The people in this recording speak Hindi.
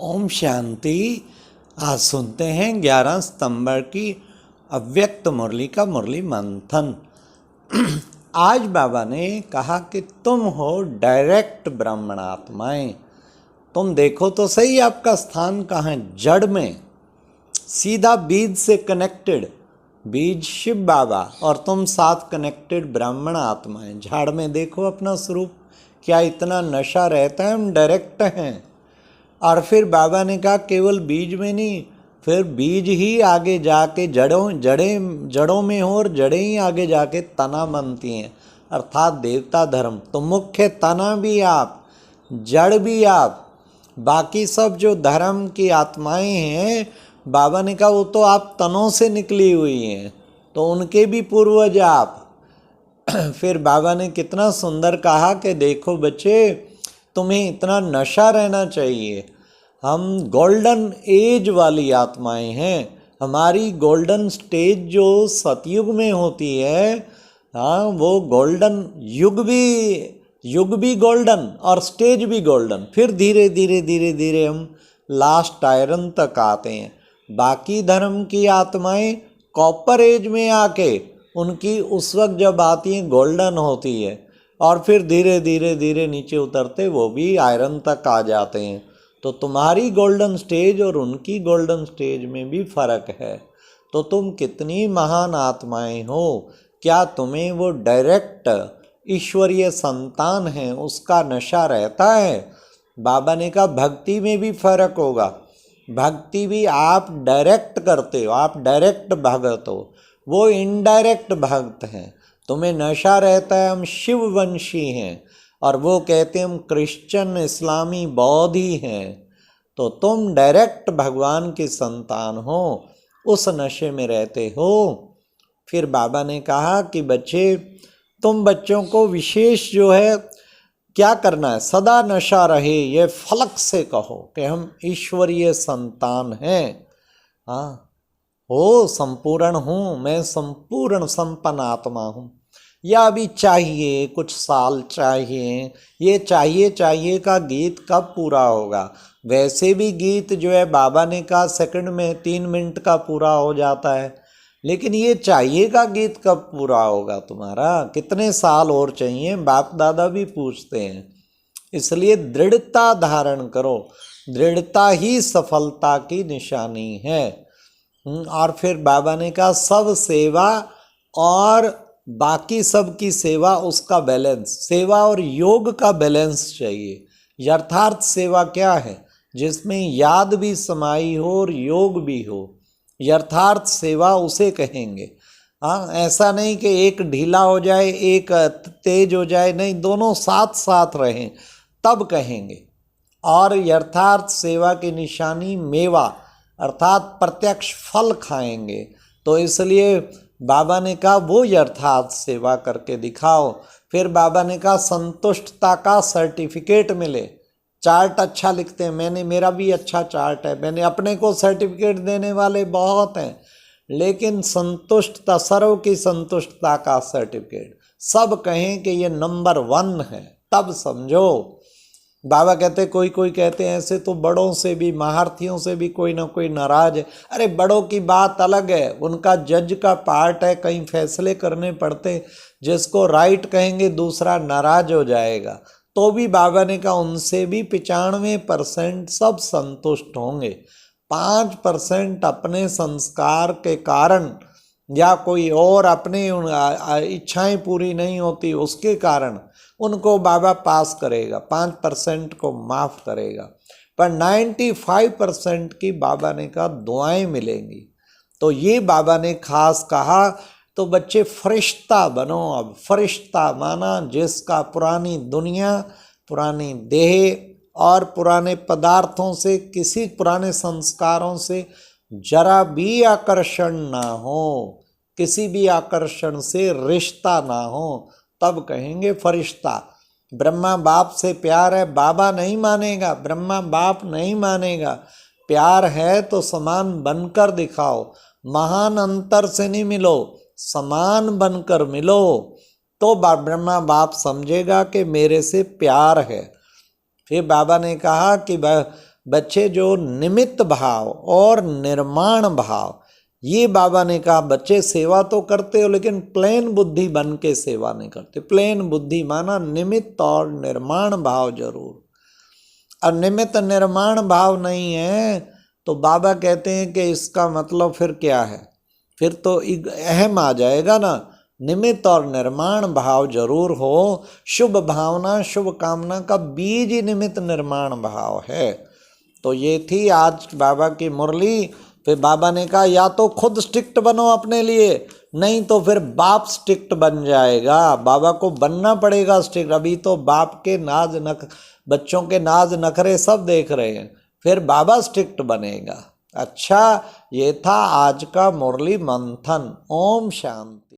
ओम शांति। आज सुनते हैं 11 सितंबर की अव्यक्त मुरली का मुरली मंथन। आज बाबा ने कहा कि तुम हो डायरेक्ट ब्राह्मणात्माएं। तुम देखो तो सही आपका स्थान कहाँ है। जड़ में सीधा बीज से कनेक्टेड, बीज शिव बाबा और तुम साथ कनेक्टेड ब्राह्मण आत्माएं। झाड़ में देखो अपना स्वरूप, क्या इतना नशा रहता है, हम डायरेक्ट हैं। और फिर बाबा ने कहा केवल बीज में नहीं, फिर बीज ही आगे जाके जड़ों में हो और जड़ें ही आगे जाके तना बनती हैं, अर्थात देवता धर्म। तो मुख्य तना भी आप, जड़ भी आप। बाकी सब जो धर्म की आत्माएं हैं, बाबा ने कहा वो तो आप तनों से निकली हुई हैं, तो उनके भी पूर्वज आप। फिर बाबा ने कितना सुंदर कहा कि देखो बच्चे, तुम्हें इतना नशा रहना चाहिए। हम गोल्डन एज वाली आत्माएं हैं। हमारी गोल्डन स्टेज जो सतयुग में होती है, हाँ, वो गोल्डन युग भी गोल्डन और स्टेज भी गोल्डन। फिर धीरे धीरे हम लास्ट आयरन तक आते हैं। बाकी धर्म की आत्माएं कॉपर एज में आके, उनकी उस वक्त जब आती हैं गोल्डन होती है, और फिर धीरे धीरे नीचे उतरते वो भी आयरन तक आ जाते हैं। तो तुम्हारी गोल्डन स्टेज और उनकी गोल्डन स्टेज में भी फर्क है। तो तुम कितनी महान आत्माएं हो, क्या तुम्हें वो डायरेक्ट ईश्वरीय संतान है उसका नशा रहता है? बाबा ने कहा भक्ति में भी फर्क होगा। भक्ति भी आप डायरेक्ट करते हो, आप डायरेक्ट भगत हो, वो इनडायरेक्ट भक्त हैं। तुम्हें नशा रहता है हम शिववंशी हैं, और वो कहते हैं हम क्रिश्चियन, इस्लामी, बौद्धी हैं। तो तुम डायरेक्ट भगवान की संतान हो, उस नशे में रहते हो। फिर बाबा ने कहा कि बच्चे, तुम बच्चों को विशेष जो है क्या करना है, सदा नशा रहे, ये फलक से कहो कि हम ईश्वरीय संतान हैं। हाँ, हो संपूर्ण हूँ, मैं संपूर्ण संपन्न आत्मा हूँ। या अभी चाहिए, कुछ साल चाहिए, ये चाहिए का गीत कब पूरा होगा? वैसे भी गीत जो है बाबा ने कहा सेकंड में 3 मिनट का पूरा हो जाता है, लेकिन ये चाहिए का गीत कब पूरा होगा तुम्हारा? कितने साल और चाहिए? बाप दादा भी पूछते हैं। इसलिए दृढ़ता धारण करो, दृढ़ता ही सफलता की निशानी है। और फिर बाबा ने कहा सब सेवा और बाकी सब की सेवा, उसका बैलेंस, सेवा और योग का बैलेंस चाहिए। यथार्थ सेवा क्या है? जिसमें याद भी समाई हो और योग भी हो, यथार्थ सेवा उसे कहेंगे। हाँ, ऐसा नहीं कि एक ढीला हो जाए एक तेज हो जाए, नहीं, दोनों साथ साथ रहें तब कहेंगे। और यथार्थ सेवा की निशानी मेवा, अर्थात प्रत्यक्ष फल खाएंगे। तो इसलिए बाबा ने कहा वो यथार्थ सेवा करके दिखाओ। फिर बाबा ने कहा संतुष्टता का सर्टिफिकेट मिले। चार्ट अच्छा लिखते हैं, मेरा भी अच्छा चार्ट है, मैंने अपने को सर्टिफिकेट देने वाले बहुत हैं, लेकिन संतुष्टता, सर्व की संतुष्टता का सर्टिफिकेट सब कहें कि ये नंबर 1 है, तब समझो। बाबा कहते, कोई कहते हैं ऐसे तो बड़ों से भी, महारथियों से भी कोई ना कोई नाराज है। अरे बड़ों की बात अलग है, उनका जज का पार्ट है, कहीं फैसले करने पड़ते, जिसको राइट कहेंगे दूसरा नाराज हो जाएगा। तो भी बाबा ने कहा उनसे भी 95% सब संतुष्ट होंगे। 5% अपने संस्कार के कारण या कोई और अपने इच्छाएं पूरी नहीं होती उसके कारण उनको बाबा पास करेगा, 5% को माफ़ करेगा, पर 95% की बाबा ने कहा दुआएं मिलेंगी। तो ये बाबा ने खास कहा। तो बच्चे फरिश्ता बनो। अब फरिश्ता माना जिसका पुरानी दुनिया, पुरानी देह और पुराने पदार्थों से, किसी पुराने संस्कारों से जरा भी आकर्षण ना हो, किसी भी आकर्षण से रिश्ता ना हो, तब कहेंगे फरिश्ता। ब्रह्मा बाप से प्यार है, बाबा नहीं मानेगा, ब्रह्मा बाप नहीं मानेगा। प्यार है तो समान बनकर दिखाओ, महान अंतर से नहीं मिलो, समान बनकर मिलो, तो ब्रह्मा बाप समझेगा कि मेरे से प्यार है। फिर बाबा ने कहा कि बच्चे जो निमित्त भाव और निर्माण भाव, ये बाबा ने कहा बच्चे सेवा तो करते हो लेकिन प्लेन बुद्धि बन के सेवा नहीं करते। प्लेन बुद्धि माना निमित्त और निर्माण भाव जरूर। और निमित्त निर्माण भाव नहीं है तो बाबा कहते हैं कि इसका मतलब फिर क्या है, फिर तो अहम आ जाएगा ना। निमित्त और निर्माण भाव जरूर हो। शुभ भावना शुभ कामना का बीज ही निमित्त निर्माण भाव है। तो ये थी आज बाबा की मुरली। फिर बाबा ने कहा या तो खुद स्ट्रिक्ट बनो अपने लिए, नहीं तो फिर बाप स्ट्रिक्ट बन जाएगा। बाबा को बनना पड़ेगा स्ट्रिक्ट। अभी तो बाप के बच्चों के नाज नखरे सब देख रहे हैं, फिर बाबा स्ट्रिक्ट बनेगा। अच्छा, ये था आज का मुरली मंथन। ओम शांति।